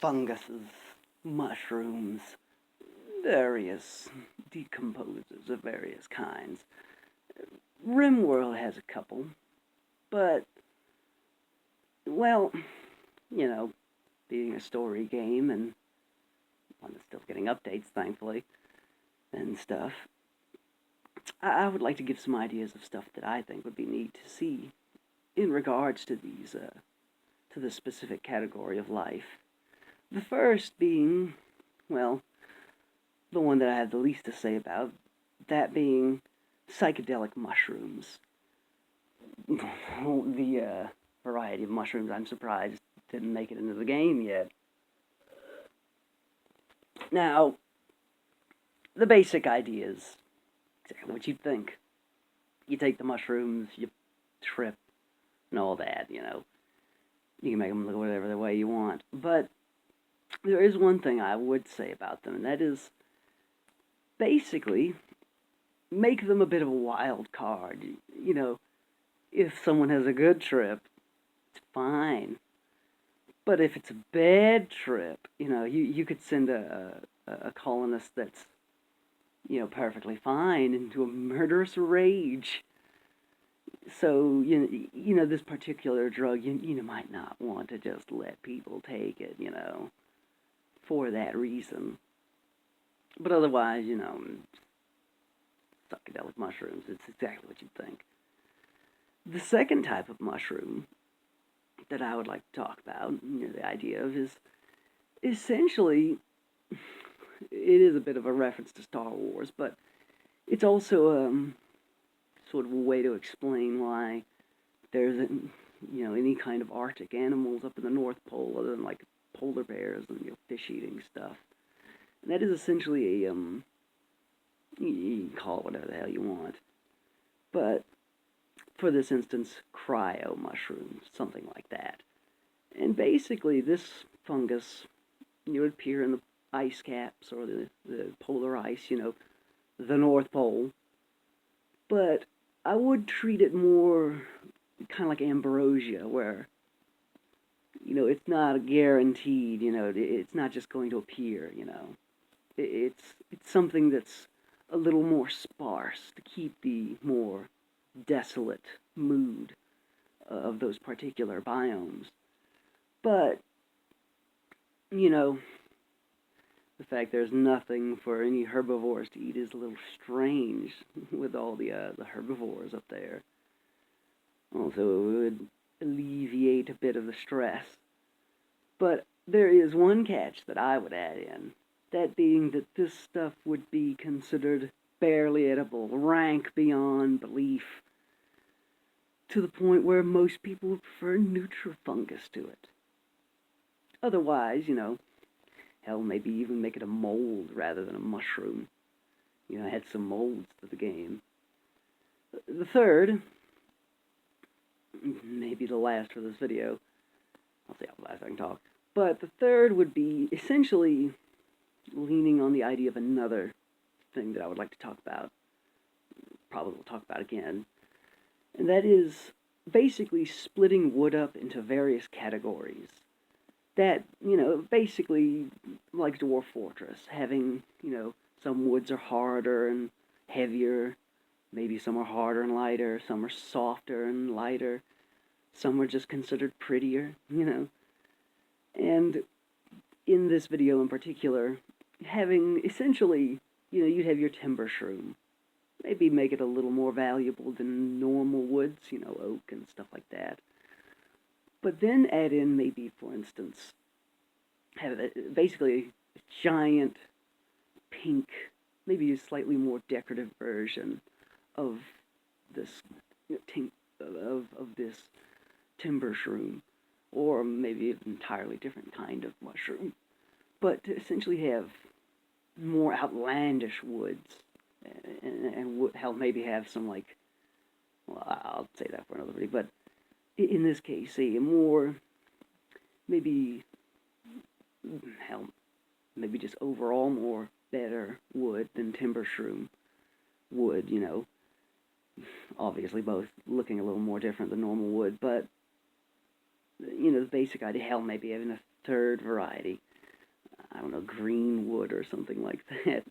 funguses, mushrooms, various decomposers of various kinds. Rimworld has a couple, but, well, you know, being a story game and one that's still getting updates, thankfully, and stuff, I would like to give some ideas of stuff that I think would be neat to see in regards to these, to the specific category of life. The first being, well, the one that I have the least to say about, that being psychedelic mushrooms. The variety of mushrooms, I'm surprised, didn't make it into the game yet. Now, the basic idea is exactly what you'd think. You take the mushrooms, you trip, and all that, you know. You can make them look whatever the way you want. But there is one thing I would say about them, and that is basically make them a bit of a wild card. You know, if someone has a good trip, it's fine. But if it's a bad trip, you know, you could send a colonist that's, you know, perfectly fine into a murderous rage. So, you know, this particular drug, you might not want to just let people take it, you know, for that reason. But otherwise, you know, psychedelic mushrooms, it's exactly what you'd think. The second type of mushroom that I would like to talk about, you know, the idea of, is essentially, it is a bit of a reference to Star Wars, but it's also sort of a way to explain why there's, you know, any kind of Arctic animals up in the North Pole other than like polar bears and, you know, fish-eating stuff. And that is essentially a you can call it whatever the hell you want, but for this instance, cryo mushrooms, something like that. And basically, this fungus, you would appear in the ice caps or the polar ice, you know, the North Pole. But I would treat it more kind of like ambrosia, where, you know, it's not guaranteed, you know, it's not just going to appear, you know. It's something that's a little more sparse to keep the more desolate mood of those particular biomes. But, you know, the fact there's nothing for any herbivores to eat is a little strange with all the herbivores up there. Also, it would alleviate a bit of the stress. But there is one catch that I would add in, that being that this stuff would be considered barely edible, rank beyond belief, to the point where most people would prefer nutrifungus to it. Otherwise, you know, hell, maybe even make it a mold rather than a mushroom. You know, add some molds to the game. The third, maybe the last for this video, I'll see how last I can talk, but the third would be essentially leaning on the idea of another thing that I would like to talk about, probably we'll talk about again, and that is basically splitting wood up into various categories. That, you know, basically like Dwarf Fortress, having, you know, some woods are harder and heavier, maybe some are harder and lighter, some are softer and lighter, some are just considered prettier, you know. And in this video in particular, having essentially, you know, you'd have your timber shroom. Maybe make it a little more valuable than normal woods, you know, oak and stuff like that. But then add in maybe, for instance, have basically a giant pink, maybe a slightly more decorative version of this, you know, of this timber shroom, or maybe an entirely different kind of mushroom. But to essentially have more outlandish woods, and hell, maybe have some, like, well, I'll say that for another video, but in this case, a more, maybe, hell, maybe just overall more better wood than timber shroom wood, you know. Obviously both looking a little more different than normal wood, but, you know, the basic idea, hell, maybe having a third variety. I don't know, greenwood or something like that.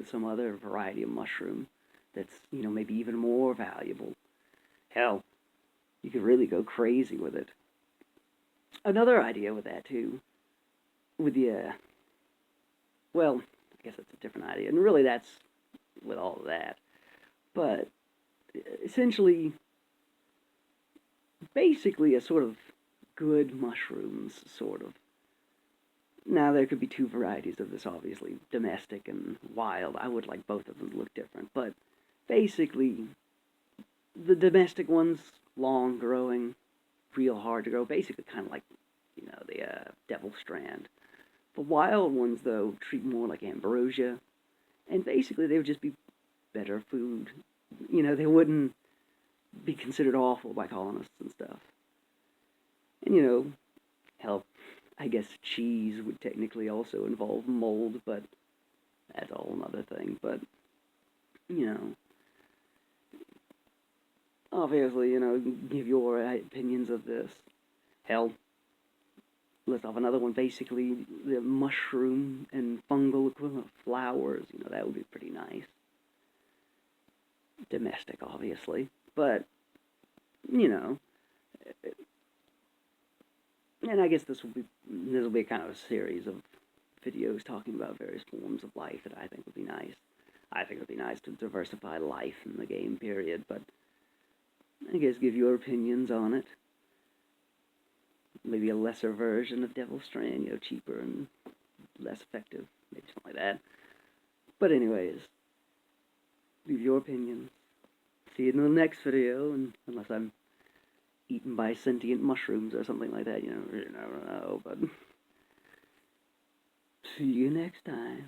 Some other variety of mushroom that's, maybe even more valuable. Hell, you could really go crazy with it. Another idea with that, too, with the, well, I guess that's a different idea. And really, that's with all of that. But essentially, basically, a sort of good mushrooms, sort of. Now, there could be two varieties of this, obviously, domestic and wild. I would like both of them to look different. But basically, the domestic ones, long growing, real hard to grow, basically kind of like, the devil strand. The wild ones, though, treat more like ambrosia, and basically they would just be better food. They wouldn't be considered awful by colonists and stuff. And, hell, I guess cheese would technically also involve mold, but that's a whole other thing. But, you know, obviously, give your opinions of this. Hell, let's have another one. Basically, the mushroom and fungal equivalent of flowers. That would be pretty nice. Domestic, obviously, but you know, and I guess this will be kind of a series of videos talking about various forms of life that I think would be nice. I think it would be nice to diversify life in the game period, but I guess give your opinions on it. Maybe a lesser version of Devil's Strand, cheaper and less effective, maybe something like that. But anyways, leave your opinions. See you in the next video, and unless I'm eaten by sentient mushrooms or something like that, you never know, but see you next time.